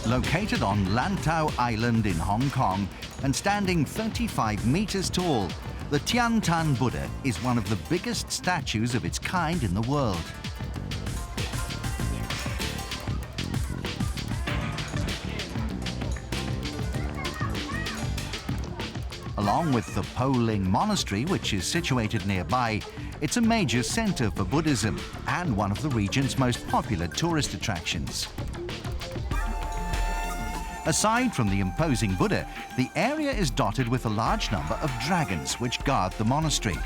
Located on Lantau Island in Hong Kong and standing 35 meters tall, the Tiantan Buddha is one of the biggest statues of its kind in the world. Along with the Po Ling Monastery, which is situated nearby, it's a major center for Buddhism and one of the region's most popular tourist attractions. Aside from the imposing Buddha, the area is dotted with a large number of dragons which guard the monastery.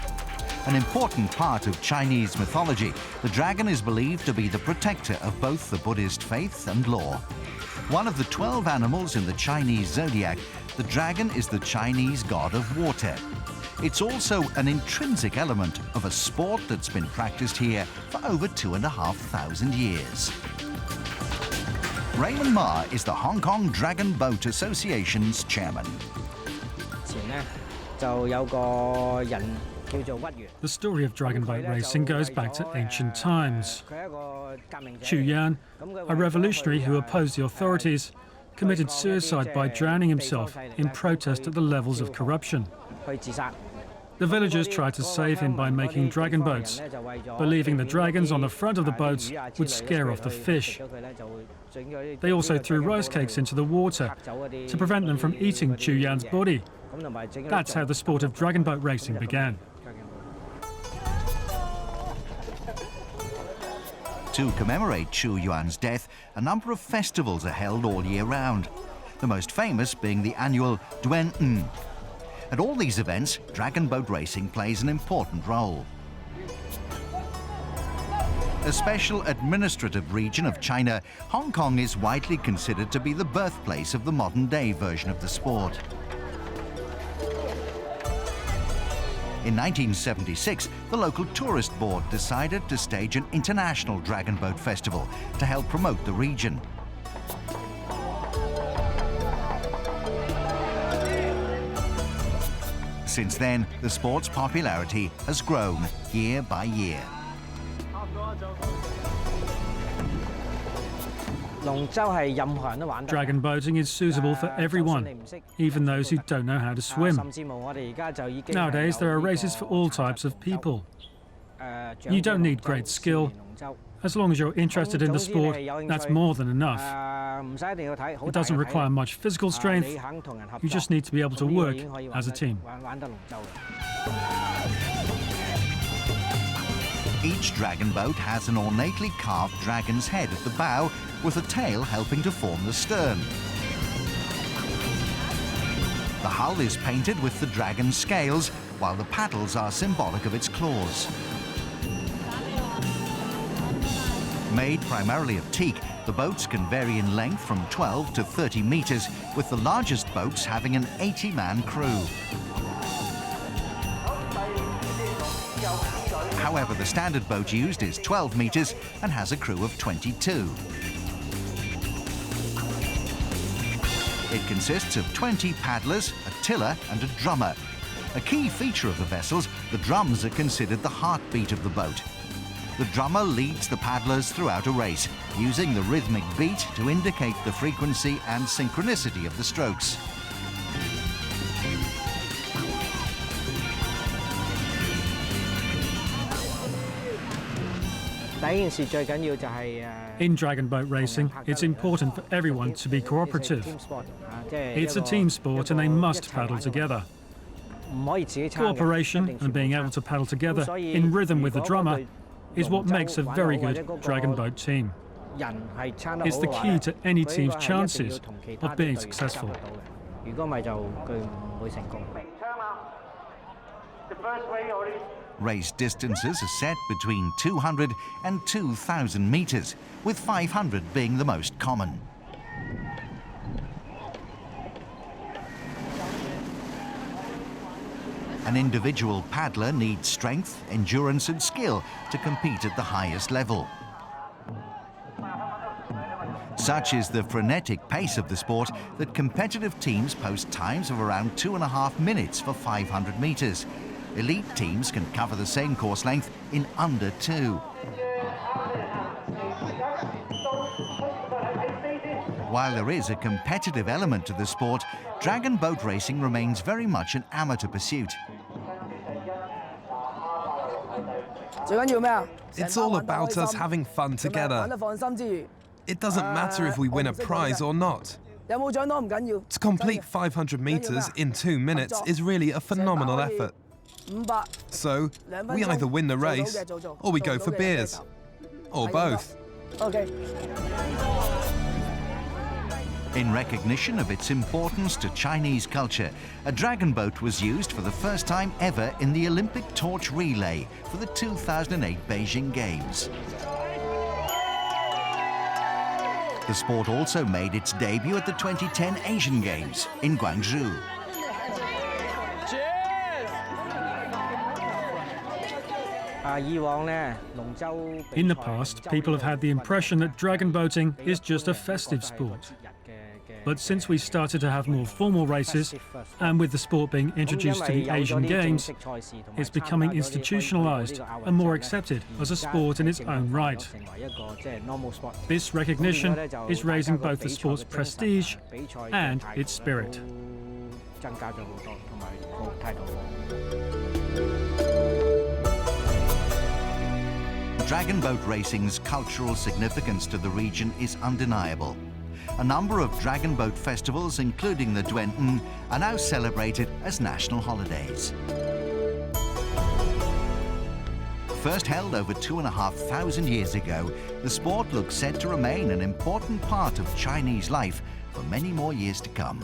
An important part of Chinese mythology, the dragon is believed to be the protector of both the Buddhist faith and law. One of the 12 animals in the Chinese zodiac, the dragon is the Chinese god of water. It's also an intrinsic element of a sport that's been practiced here for over 2,500 years. Raymond Ma is the Hong Kong Dragon Boat Association's chairman. The story of dragon boat racing goes back to ancient times. Chu Yan, a revolutionary who opposed the authorities, committed suicide by drowning himself in protest at the levels of corruption. The villagers tried to save him by making dragon boats, believing the dragons on the front of the boats would scare off the fish. They also threw rice cakes into the water to prevent them from eating Chu Yan's body. That's how the sport of dragon boat racing began. To commemorate Chu Yuan's death, a number of festivals are held all year round, the most famous being the annual Duan. At all these events, dragon boat racing plays an important role. A special administrative region of China, Hong Kong is widely considered to be the birthplace of the modern-day version of the sport. In 1976, the local tourist board decided to stage an international dragon boat festival to help promote the region. Since then, the sport's popularity has grown year by year. Dragon boating is suitable for everyone, even those who don't know how to swim. Nowadays, there are races for all types of people. You don't need great skill. As long as you're interested in the sport, that's more than enough. It doesn't require much physical strength. You just need to be able to work as a team. Each dragon boat has an ornately carved dragon's head at the bow, with a tail helping to form the stern. The hull is painted with the dragon's scales, while the paddles are symbolic of its claws. Made primarily of teak, the boats can vary in length from 12 to 30 meters, with the largest boats having an 80-man crew. However, the standard boat used is 12 meters and has a crew of 22. It consists of 20 paddlers, a tiller and a drummer. A key feature of the vessels, the drums are considered the heartbeat of the boat. The drummer leads the paddlers throughout a race, using the rhythmic beat to indicate the frequency and synchronicity of the strokes. In dragon boat racing, it's important for everyone to be cooperative. It's a team sport and they must paddle together. Cooperation and being able to paddle together in rhythm with the drummer is what makes a very good dragon boat team. It's the key to any team's chances of being successful. Race distances are set between 200 and 2,000 meters, with 500 being the most common. An individual paddler needs strength, endurance and skill to compete at the highest level. Such is the frenetic pace of the sport that competitive teams post times of around 2.5 minutes for 500 meters. Elite teams can cover the same course length in under 2. While there is a competitive element to the sport, dragon boat racing remains very much an amateur pursuit. It's all about us having fun together. It doesn't matter if we win a prize or not. To complete 500 meters in 2 minutes is really a phenomenal effort. So, we either win the race, or we go for beers. Or both. In recognition of its importance to Chinese culture, a dragon boat was used for the first time ever in the Olympic torch relay for the 2008 Beijing Games. The sport also made its debut at the 2010 Asian Games in Guangzhou. In the past, people have had the impression that dragon boating is just a festive sport. But since we started to have more formal races, and with the sport being introduced to the Asian Games, it's becoming institutionalized and more accepted as a sport in its own right. This recognition is raising both the sport's prestige and its spirit. Dragon boat racing's cultural significance to the region is undeniable. A number of dragon boat festivals, including the Duan'en, are now celebrated as national holidays. First held over 2,500 years ago, the sport looks set to remain an important part of Chinese life for many more years to come.